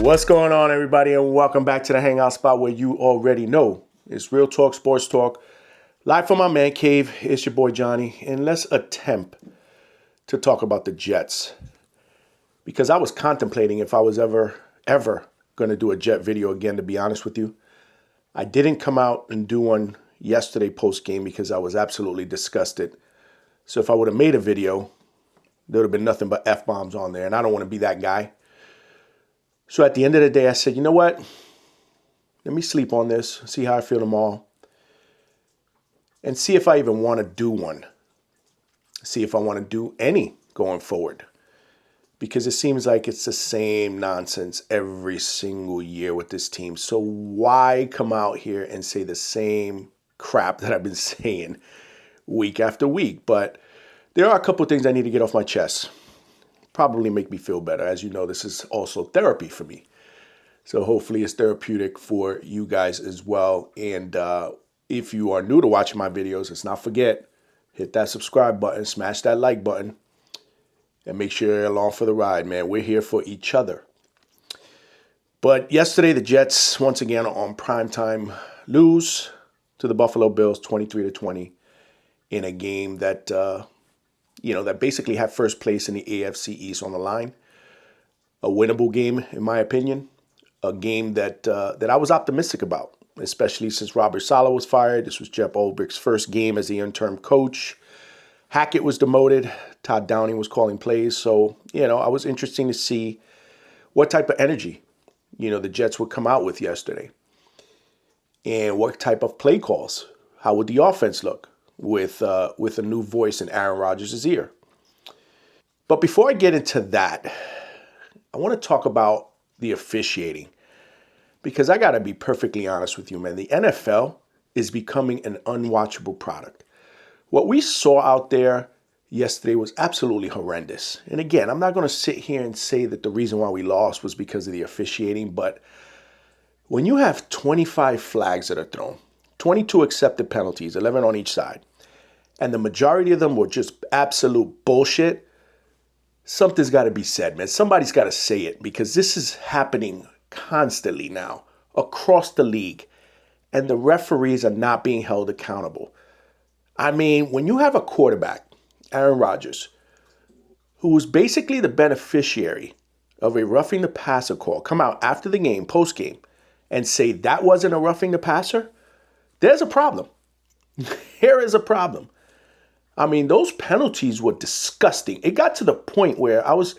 What's going on, everybody, and welcome back to the hangout spot where you already know it's real talk, sports talk, live from my man cave. It's your boy Johnny, and let's attempt to talk about the Jets, because I was contemplating if I was ever going to do a Jet video again, to be honest with you. I didn't come out and do one yesterday post-game because I was absolutely disgusted. So if I would have made a video, there would have been nothing but F-bombs on there, and I don't want to be that guy. So at the end of the day, I said, you know what? Let me sleep on this, see how I feel tomorrow, and see if I even want to do one. See if I want to do any going forward. Because it seems like it's the same nonsense every single year with this team. So why come out here and say the same crap that I've been saying week after week? But there are a couple of things I need to get off my chest. Probably make me feel better. As you know, this is also therapy for me. So hopefully it's therapeutic for you guys as well. And if you are new to watching my videos, let's not forget, hit that subscribe button, smash that like button, and make sure you're along for the ride, man. We're here for each other. But yesterday, the Jets, once again, on primetime, lose to the Buffalo Bills 23-20 in a game that that basically had first place in the AFC East on the line. A winnable game, in my opinion. A game that I was optimistic about, especially since Robert Saleh was fired. This was Jeff Ulbricht's first game as the interim coach. Hackett was demoted. Todd Downing was calling plays. So, I was interested to see what type of energy, the Jets would come out with yesterday. And what type of play calls. How would the offense look with a new voice in Aaron Rodgers' ear? But before I get into that, I want to talk about the officiating. Because I got to be perfectly honest with you, man. The NFL is becoming an unwatchable product. What we saw out there yesterday was absolutely horrendous. And again, I'm not going to sit here and say that the reason why we lost was because of the officiating. But when you have 25 flags that are thrown, 22 accepted penalties, 11 on each side, and the majority of them were just absolute bullshit, something's got to be said, man. Somebody's got to say it, because this is happening constantly now across the league, and the referees are not being held accountable. I mean, when you have a quarterback, Aaron Rodgers, who was basically the beneficiary of a roughing the passer call, come out after the game, post game, and say that wasn't a roughing the passer, there's a problem. Here is a problem. I mean, those penalties were disgusting. It got to the point where I was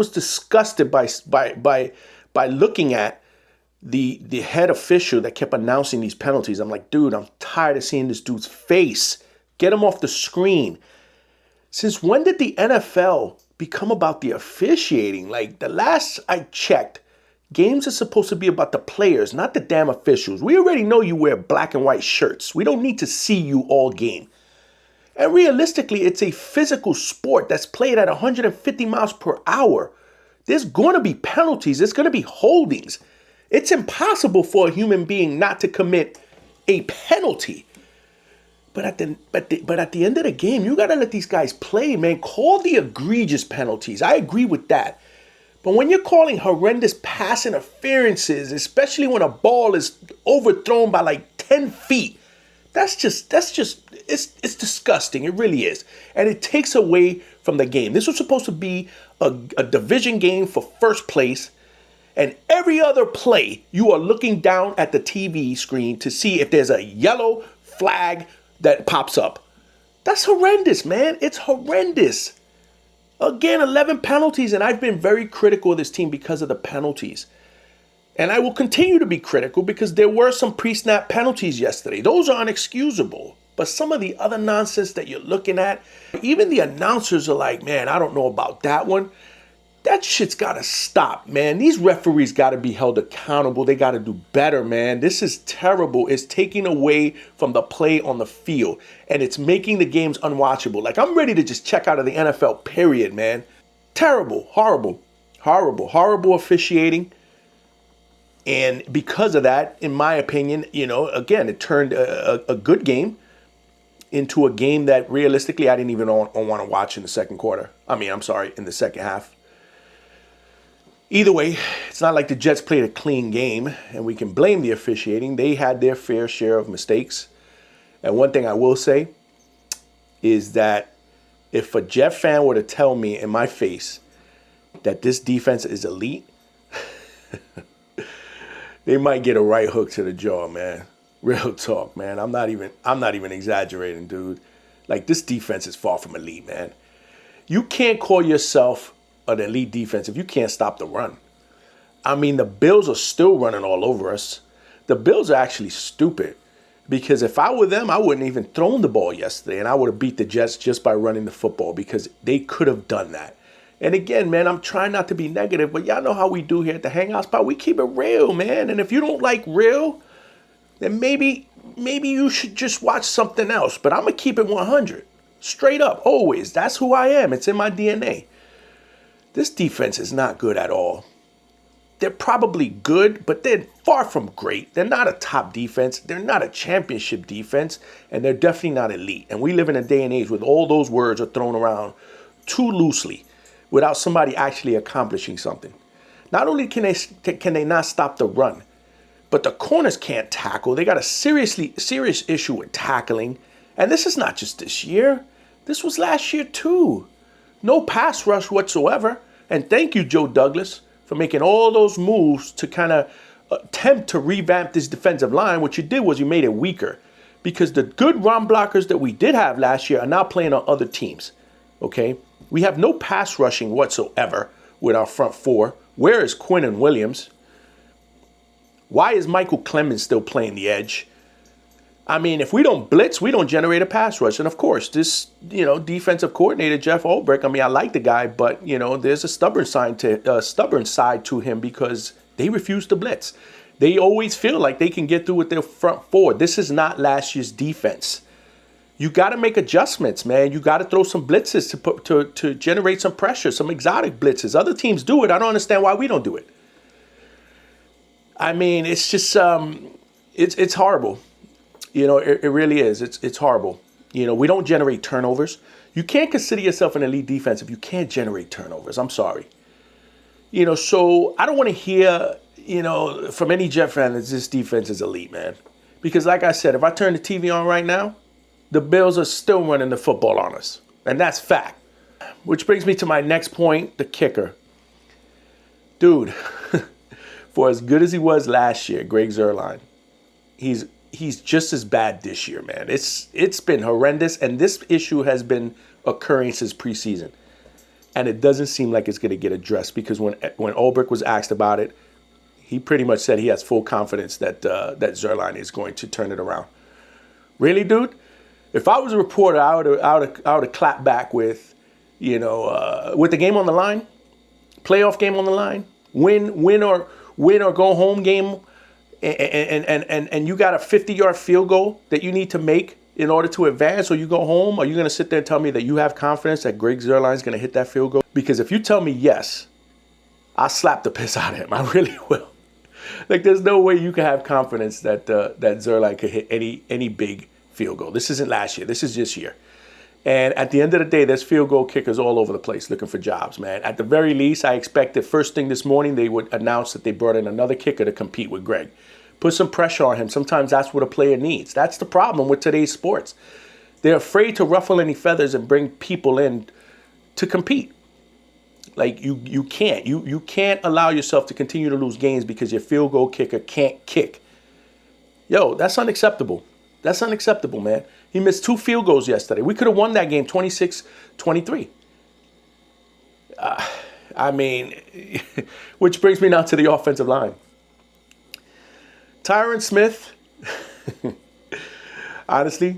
disgusted by looking at the head official that kept announcing these penalties. I'm like, dude, I'm tired of seeing this dude's face. Get him off the screen. Since when did the NFL become about the officiating? Like, the last I checked, games are supposed to be about the players, not the damn officials. We already know you wear black and white shirts. We don't need to see you all game. And realistically, it's a physical sport that's played at 150 miles per hour. There's going to be penalties. There's going to be holdings. It's impossible for a human being not to commit a penalty. But at the end of the game, you got to let these guys play, man. Call the egregious penalties. I agree with that. But when you're calling horrendous pass interferences, especially when a ball is overthrown by like 10 feet, it's disgusting. It really is. And it takes away from the game. This was supposed to be a division game for first place. And every other play, you are looking down at the TV screen to see if there's a yellow flag that pops up. That's horrendous, man. It's horrendous. Again, 11 penalties, and I've been very critical of this team because of the penalties. And I will continue to be critical because there were some pre-snap penalties yesterday. Those are unexcusable. But some of the other nonsense that you're looking at, even the announcers are like, man, I don't know about that one. That shit's got to stop, man. These referees got to be held accountable. They got to do better, man. This is terrible. It's taking away from the play on the field, and it's making the games unwatchable. Like, I'm ready to just check out of the NFL, period, man. Terrible, horrible officiating. And because of that, in my opinion, again, it turned a good game into a game that realistically I didn't even want to watch in the second quarter. In the second half. Either way, it's not like the Jets played a clean game, and we can blame the officiating. They had their fair share of mistakes. And one thing I will say is that if a Jet fan were to tell me in my face that this defense is elite, they might get a right hook to the jaw, man. Real talk, man. I'm not even exaggerating, dude. Like, this defense is far from elite, man. You can't call yourself an elite defense if you can't stop the run. I mean, the Bills are still running all over us. The Bills are actually stupid, because if I were them, I wouldn't even thrown the ball yesterday, and I would have beat the Jets just by running the football, because they could have done that. And again, man, I'm trying not to be negative, but y'all know how we do here at the Hangout Spot. We keep it real, man. And if you don't like real, then maybe you should just watch something else. But I'm going to keep it 100. Straight up, always. That's who I am. It's in my DNA. This defense is not good at all. They're probably good, but they're far from great. They're not a top defense. They're not a championship defense. And they're definitely not elite. And we live in a day and age where all those words are thrown around too loosely without somebody actually accomplishing something. Not only can they not stop the run, but the corners can't tackle. They got a serious issue with tackling. And this is not just this year. This was last year too. No pass rush whatsoever. And thank you, Joe Douglas, for making all those moves to kind of attempt to revamp this defensive line. What you did was you made it weaker, because the good run blockers that we did have last year are now playing on other teams. Okay? We have no pass rushing whatsoever with our front four. Where is Quinn and Williams? Why is Michael Clemens still playing the edge? I mean, if we don't blitz, we don't generate a pass rush. And of course, this, defensive coordinator, Jeff Ulbrich, I mean, I like the guy, but, there's a stubborn side to him, because they refuse to blitz. They always feel like they can get through with their front four. This is not last year's defense. You got to make adjustments, man. You got to throw some blitzes to generate some pressure, some exotic blitzes. Other teams do it. I don't understand why we don't do it. I mean, it's just, it's horrible. It really is. It's horrible. We don't generate turnovers. You can't consider yourself an elite defense if you can't generate turnovers. I'm sorry. So I don't want to hear, from any Jet fan that this defense is elite, man. Because like I said, if I turn the TV on right now, the Bills are still running the football on us. And that's fact. Which brings me to my next point, the kicker. Dude, for as good as he was last year, Greg Zuerlein, he's just as bad this year, man. It's been horrendous, and this issue has been occurring since preseason. And it doesn't seem like it's going to get addressed, because when Ulbrich was asked about it, he pretty much said he has full confidence that Zuerlein is going to turn it around. Really, dude? If I was a reporter, I would have clapped back with the game on the line, playoff game on the line, win or go home game, and you got a 50-yard field goal that you need to make in order to advance, or you go home. Are you going to sit there and tell me that you have confidence that Greg Zuerlein is going to hit that field goal? Because if you tell me yes, I'll slap the piss out of him. I really will. Like, there's no way you can have confidence that Zuerlein could hit any big field goal. This isn't last year. This is this year. And at the end of the day, there's field goal kickers all over the place looking for jobs, man. At the very least, I expect that first thing this morning, they would announce that they brought in another kicker to compete with Greg. Put some pressure on him. Sometimes that's what a player needs. That's the problem with today's sports. They're afraid to ruffle any feathers and bring people in to compete. Like, you can't. You can't allow yourself to continue to lose games because your field goal kicker can't kick. Yo, that's unacceptable. That's unacceptable, man. He missed 2 field goals yesterday. We could have won that game 26-23. I mean, which brings me now to the offensive line. Tyron Smith, honestly,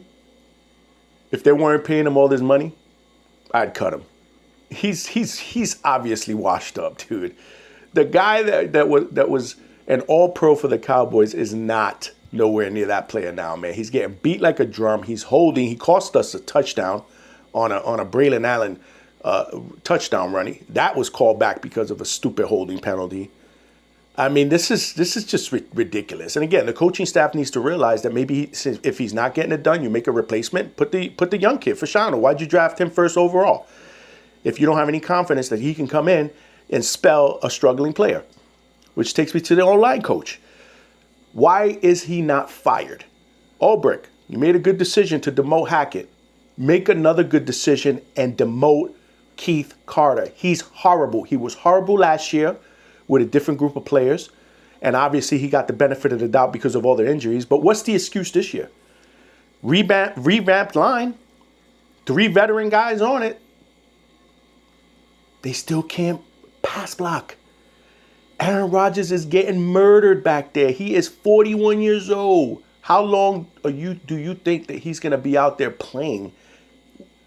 if they weren't paying him all this money, I'd cut him. He's obviously washed up, dude. The guy that was an all-pro for the Cowboys is not nowhere near that player now, man. He's getting beat like a drum. He's holding. He cost us a touchdown on a Braylon Allen touchdown run. That was called back because of a stupid holding penalty. I mean, this is just ridiculous. And again, the coaching staff needs to realize that maybe if he's not getting it done, you make a replacement. Put the young kid, Fashano. Why'd you draft him first overall? If you don't have any confidence that he can come in and spell a struggling player, which takes me to the online coach. Why is he not fired? Ulbrich, you made a good decision to demote Hackett. Make another good decision and demote Keith Carter. He's horrible. He was horrible last year with a different group of players. And obviously he got the benefit of the doubt because of all the injuries. But what's the excuse this year? Revamped line. 3 veteran guys on it. They still can't pass block. Aaron Rodgers is getting murdered back there. He is 41 years old. How long do you think that he's going to be out there playing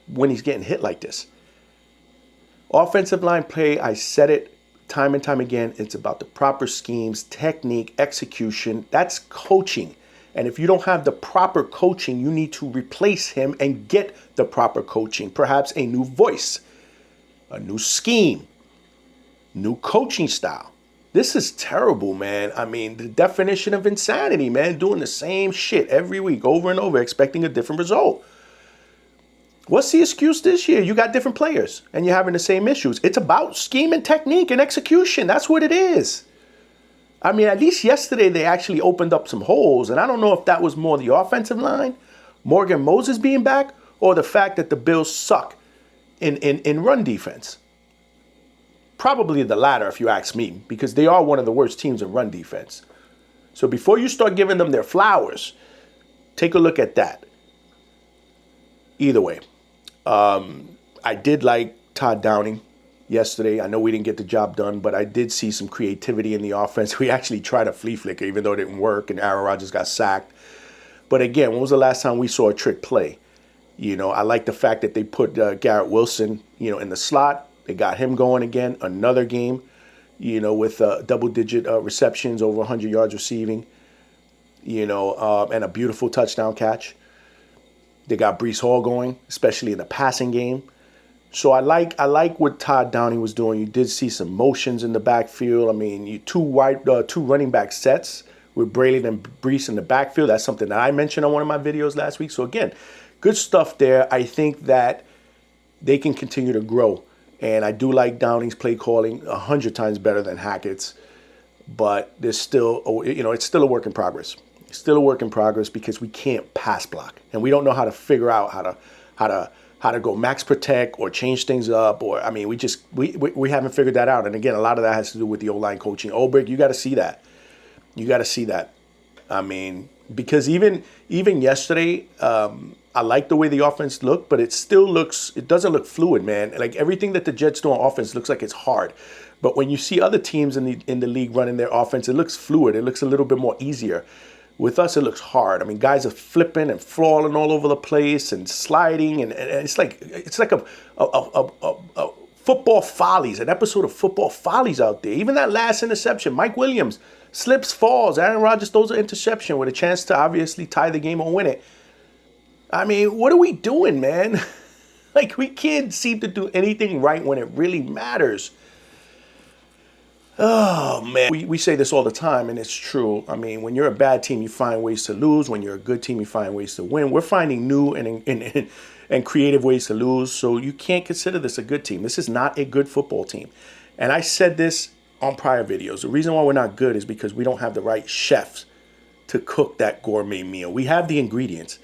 when he's getting hit like this? Offensive line play, I said it time and time again, it's about the proper schemes, technique, execution. That's coaching. And if you don't have the proper coaching, you need to replace him and get the proper coaching. Perhaps a new voice, a new scheme, new coaching style. This is terrible, man. I mean, the definition of insanity, man, doing the same shit every week over and over, expecting a different result. What's the excuse this year? You got different players and you're having the same issues. It's about scheme and technique and execution. That's what it is. I mean, at least yesterday they actually opened up some holes. And I don't know if that was more the offensive line, Morgan Moses being back, or the fact that the Bills suck in run defense. Probably the latter, if you ask me, because they are one of the worst teams in run defense. So before you start giving them their flowers, take a look at that. Either way, I did like Todd Downing yesterday. I know we didn't get the job done, but I did see some creativity in the offense. We actually tried a flea flicker, even though it didn't work, and Aaron Rodgers got sacked. But again, when was the last time we saw a trick play? You know, I like the fact that they put Garrett Wilson, in the slot. They got him going again, another game, with double-digit receptions, over 100 yards receiving, and a beautiful touchdown catch. They got Breece Hall going, especially in the passing game. So I like what Todd Downing was doing. You did see some motions in the backfield. I mean, two running back sets with Braylon and Breece in the backfield. That's something that I mentioned on one of my videos last week. So again, good stuff there. I think that they can continue to grow. And I do like Downing's play calling 100 times better than Hackett's. But there's still, it's still a work in progress. It's still a work in progress because we can't pass block. And we don't know how to figure out how to go max protect or change things up. Or, I mean, we haven't figured that out. And again, a lot of that has to do with the O-line coaching. Ulbrich, you got to see that. You got to see that. I mean, because even yesterday, I like the way the offense looked, but it doesn't look fluid, man. Like everything that the Jets do on offense looks like it's hard. But when you see other teams in the league running their offense, it looks fluid. It looks a little bit more easier. With us, it looks hard. I mean, guys are flipping and falling all over the place and sliding, and it's like a football follies, an episode of football follies out there. Even that last interception, Mike Williams slips, falls. Aaron Rodgers throws an interception with a chance to obviously tie the game or win it. I mean, what are we doing, man? Like, we can't seem to do anything right when it really matters. Oh, man. We say this all the time, and it's true. I mean, when you're a bad team, you find ways to lose. When you're a good team, you find ways to win. We're finding new and creative ways to lose, so you can't consider this a good team. This is not a good football team. And I said this on prior videos. The reason why we're not good is because we don't have the right chefs to cook that gourmet meal. We have the ingredients,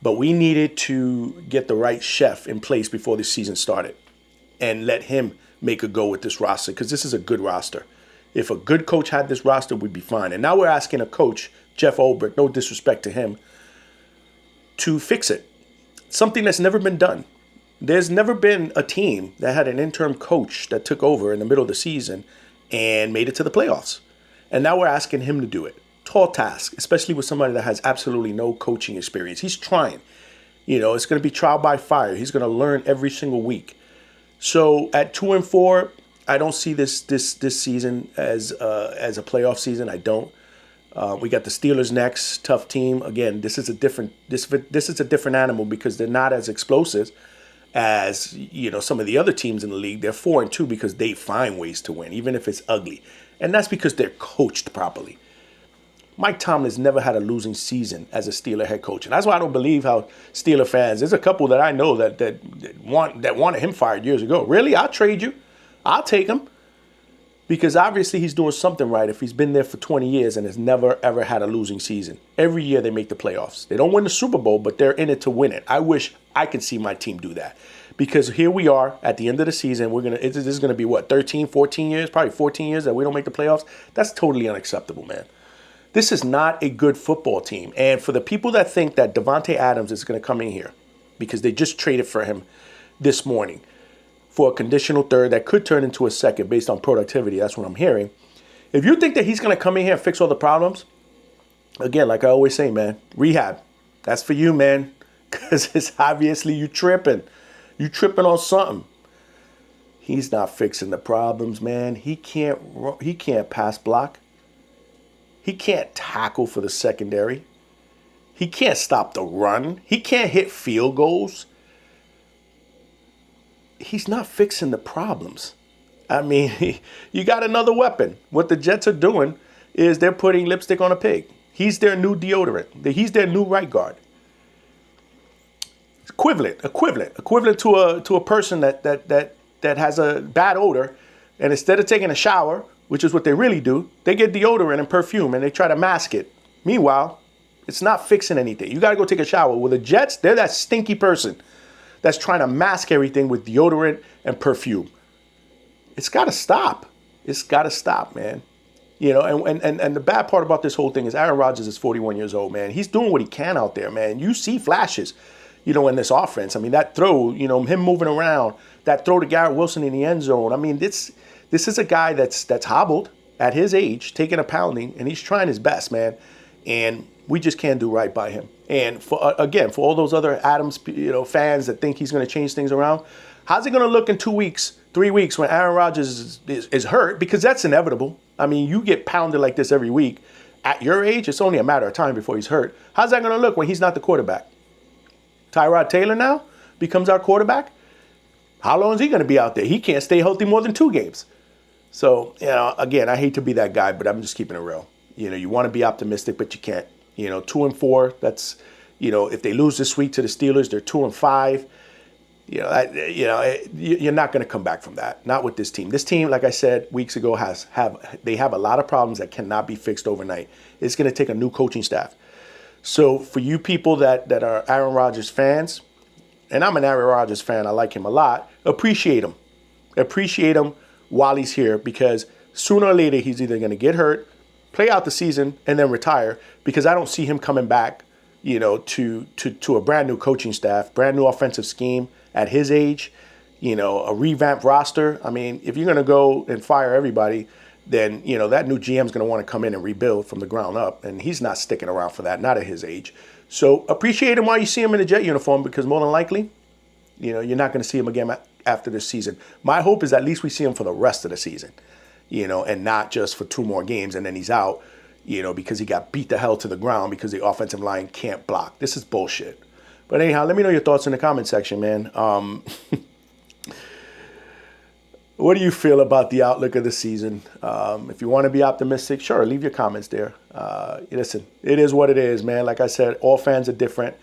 but we needed to get the right chef in place before the season started and let him make a go with this roster, because this is a good roster. If a good coach had this roster, we'd be fine. And now we're asking a coach, Jeff Ulbrich, no disrespect to him, to fix it. Something that's never been done. There's never been a team that had an interim coach that took over in the middle of the season and made it to the playoffs. And now we're asking him to do it. Tall task, especially with somebody that has absolutely no coaching experience. He's trying. It's going to be trial by fire. He's going to learn every single week. So at 2-4, I don't see this season as a playoff season. I don't. We got the Steelers next, tough team. Again, this is a different animal because they're not as explosive as some of the other teams in the league. They're 4-2 because they find ways to win, even if it's ugly, and that's because they're coached properly. Mike Tomlin's never had a losing season as a Steeler head coach, and that's why I don't believe how Steeler fans. There's a couple that I know that wanted him fired years ago. Really, I'll trade you. I'll take him. Because obviously he's doing something right if he's been there for 20 years and has never, ever had a losing season. Every year they make the playoffs. They don't win the Super Bowl, but they're in it to win it. I wish I could see my team do that. Because here we are at the end of the season. This is going to be, 13, 14 years? Probably 14 years that we don't make the playoffs. That's totally unacceptable, man. This is not a good football team. And for the people that think that Davante Adams is going to come in here, because they just traded for him this morning for a conditional third that could turn into a second based on productivity. That's what I'm hearing. If you think that he's going to come in here and fix all the problems, again, like I always say, man, rehab. That's for you, man, because it's obviously you tripping. You tripping on something. He's not fixing the problems, man. He can't pass block. He can't tackle for the secondary. He can't stop the run. He can't hit field goals. He's not fixing the problems. I mean, you got another weapon. What the Jets are doing is they're putting lipstick on a pig. He's their new deodorant. He's their new right guard. Equivalent to a person that has a bad odor, and instead of taking a shower, which is what they really do, they get deodorant and perfume and they try to mask it. Meanwhile, it's not fixing anything. You got to go take a shower. Well, the Jets, they're that stinky person that's trying to mask everything with deodorant and perfume. It's got to stop. It's got to stop, man. You know, and the bad part about this whole thing is Aaron Rodgers is 41 years old, man. He's doing what he can out there, man. You see flashes, you know, in this offense. I mean, that throw, you know, him moving around, that throw to Garrett Wilson in the end zone. I mean, this is a guy that's hobbled at his age, taking a pounding, and he's trying his best, man. And we just can't do right by him. And for all those other Adams, you know, fans that think he's going to change things around, how's it going to look in 2 weeks, 3 weeks when Aaron Rodgers is hurt? Because that's inevitable. I mean, you get pounded like this every week. At your age, it's only a matter of time before he's hurt. How's that going to look when he's not the quarterback? Tyrod Taylor now becomes our quarterback? How long is he going to be out there? He can't stay healthy more than 2 games. So, you know, again, I hate to be that guy, but I'm just keeping it real. You know, you want to be optimistic, but you can't. You know, 2-4, that's, you know, if they lose this week to the Steelers, they're 2-5. You're not going to come back from that. Not with this team. This team, like I said weeks ago, they have a lot of problems that cannot be fixed overnight. It's going to take a new coaching staff. So for you people that are Aaron Rodgers fans, and I'm an Aaron Rodgers fan, I like him a lot, appreciate him. Appreciate him while he's here, because sooner or later he's either going to get hurt, play out the season, and then retire, because I don't see him coming back, you know, to a brand new coaching staff, brand new offensive scheme at his age, you know, a revamped roster. I mean, if you're going to go and fire everybody, then, you know, that new GM is going to want to come in and rebuild from the ground up, and he's not sticking around for that, not at his age. So appreciate him while you see him in a Jet uniform, because more than likely, you know, you're not going to see him again after this season. My hope is at least we see him for the rest of the season, you know, and not just for 2 more games and then he's out, you know, because he got beat the hell to the ground because the offensive line can't block. This is bullshit. But anyhow, let me know your thoughts in the comment section, man. What do you feel about the outlook of the season? If you want to be optimistic, sure, leave your comments there. Listen, it is what it is, man. Like I said, all fans are different.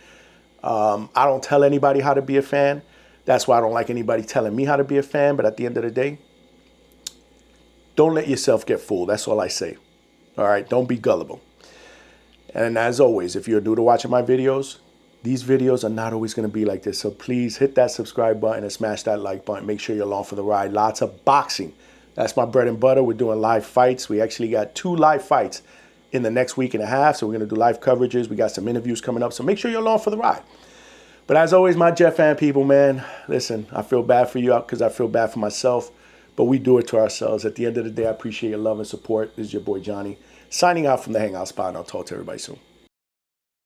I don't tell anybody how to be a fan. That's why I don't like anybody telling me how to be a fan. But at the end of the day, don't let yourself get fooled. That's all I say. All right, don't be gullible. And as always, if you're new to watching my videos, these videos are not always going to be like this. So please hit that subscribe button and smash that like button. Make sure you're along for the ride. Lots of boxing. That's my bread and butter. We're doing live fights. We actually got 2 live fights in the next week and a half. So we're going to do live coverages. We got some interviews coming up. So make sure you're along for the ride. But as always, my Jet fan people, man, listen, I feel bad for you because I feel bad for myself. But we do it to ourselves. At the end of the day, I appreciate your love and support. This is your boy Johnny, signing out from the Hangout Spot, and I'll talk to everybody soon.